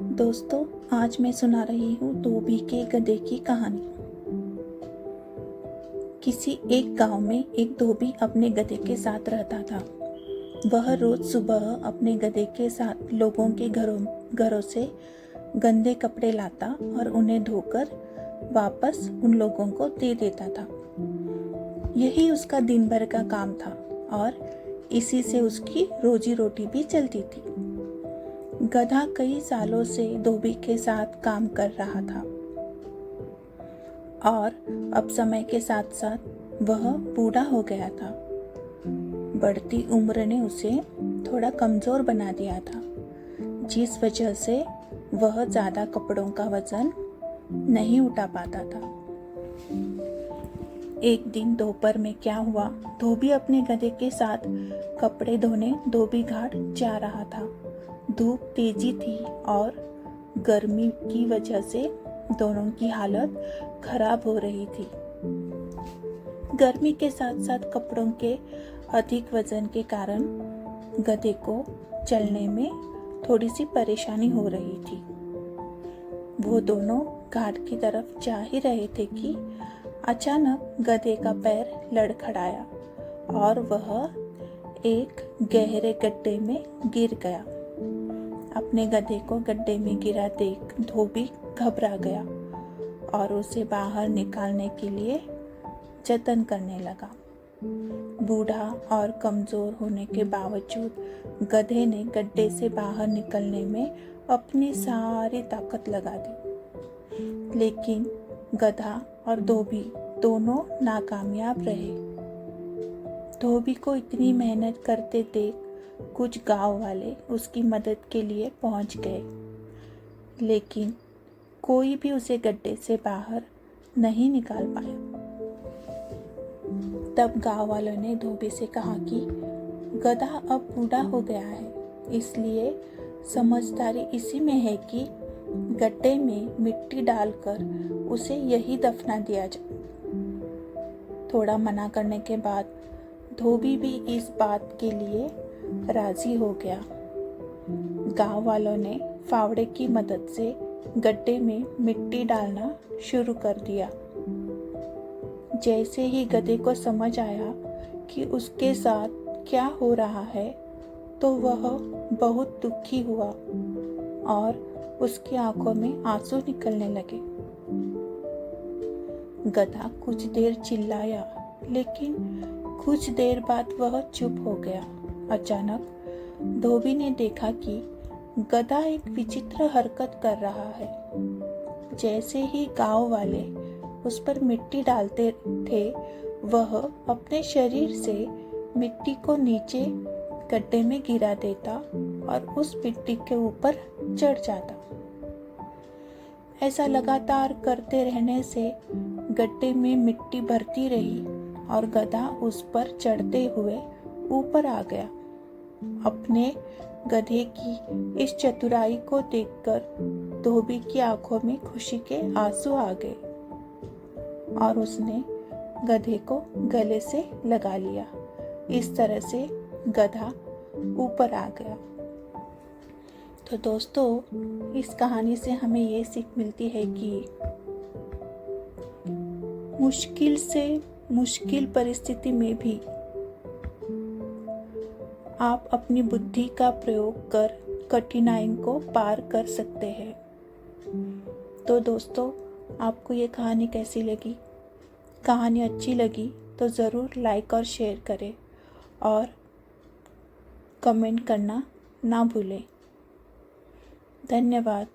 दोस्तों, आज मैं सुना रही हूँ धोबी के गधे की कहानी। किसी एक गांव में एक धोबी अपने गधे के साथ रहता था। वह रोज सुबह अपने गधे के साथ लोगों के घरों से गंदे कपड़े लाता और उन्हें धोकर वापस उन लोगों को दे देता था। यही उसका दिन भर का काम था और इसी से उसकी रोजी रोटी भी चलती थी। गधा कई सालों से धोबी के साथ काम कर रहा था और अब समय के साथ साथ वह बूढ़ा हो गया था। बढ़ती उम्र ने उसे थोड़ा कमजोर बना दिया था, जिस वजह से वह ज्यादा कपड़ों का वजन नहीं उठा पाता था। एक दिन दोपहर में क्या हुआ, धोबी अपने गधे के साथ कपड़े धोने धोबी घाट जा रहा था। धूप तेजी थी और गर्मी की वजह से दोनों की हालत खराब हो रही थी। गर्मी के साथ साथ कपड़ों के अधिक वजन के कारण गधे को चलने में थोड़ी सी परेशानी हो रही थी। वो दोनों घाट की तरफ जा ही रहे थे कि अचानक गधे का पैर लड़खड़ाया और वह एक गहरे गड्ढे में गिर गया। अपने गधे को गड्ढे में गिरा देख धोबी घबरा गया और उसे बाहर निकालने के लिए जतन करने लगा। बूढ़ा और कमजोर होने के बावजूद गधे ने गड्ढे से बाहर निकलने में अपनी सारी ताकत लगा दी, लेकिन गधा और धोबी दोनों नाकामयाब रहे। धोबी को इतनी मेहनत करते देख कुछ गांव वाले उसकी मदद के लिए पहुंच गए, लेकिन कोई भी उसे गड्ढे से बाहर नहीं निकाल पाया। तब गांव वालों ने धोबी से कहा कि गधा अब बूढ़ा हो गया है, इसलिए समझदारी इसी में है कि गड्ढे में मिट्टी डालकर उसे यही दफना दिया जाए। थोड़ा मना करने के बाद धोबी भी इस बात के लिए राजी हो गया। गांव वालों ने फावड़े की मदद से गड्ढे में मिट्टी डालना शुरू कर दिया। जैसे ही गधे को समझ आया कि उसके साथ क्या हो रहा है, तो वह बहुत दुखी हुआ और उसकी आंखों में आंसू निकलने लगे। गधा कुछ देर चिल्लाया, लेकिन कुछ देर बाद वह चुप हो गया। अचानक धोबी ने देखा कि गधा एक विचित्र हरकत कर रहा है। जैसे ही गांव वाले उस पर मिट्टी डालते थे, वह अपने शरीर से मिट्टी को नीचे गड्ढे में गिरा देता और उस मिट्टी के ऊपर चढ़ जाता। ऐसा लगातार करते रहने से गड्ढे में मिट्टी भरती रही और गधा उस पर चढ़ते हुए ऊपर आ गया। अपने गधे की इस चतुराई को देखकर धोबी की आंखों में खुशी के आंसू आ गए और उसने गधे को गले से लगा लिया। इस तरह से गधा ऊपर आ गया। तो दोस्तों, इस कहानी से हमें ये सीख मिलती है कि मुश्किल से मुश्किल परिस्थिति में भी आप अपनी बुद्धि का प्रयोग कर कठिनाई को पार कर सकते हैं। तो दोस्तों, आपको ये कहानी कैसी लगी? कहानी अच्छी लगी तो ज़रूर लाइक और शेयर करें और कमेंट करना ना भूलें। धन्यवाद।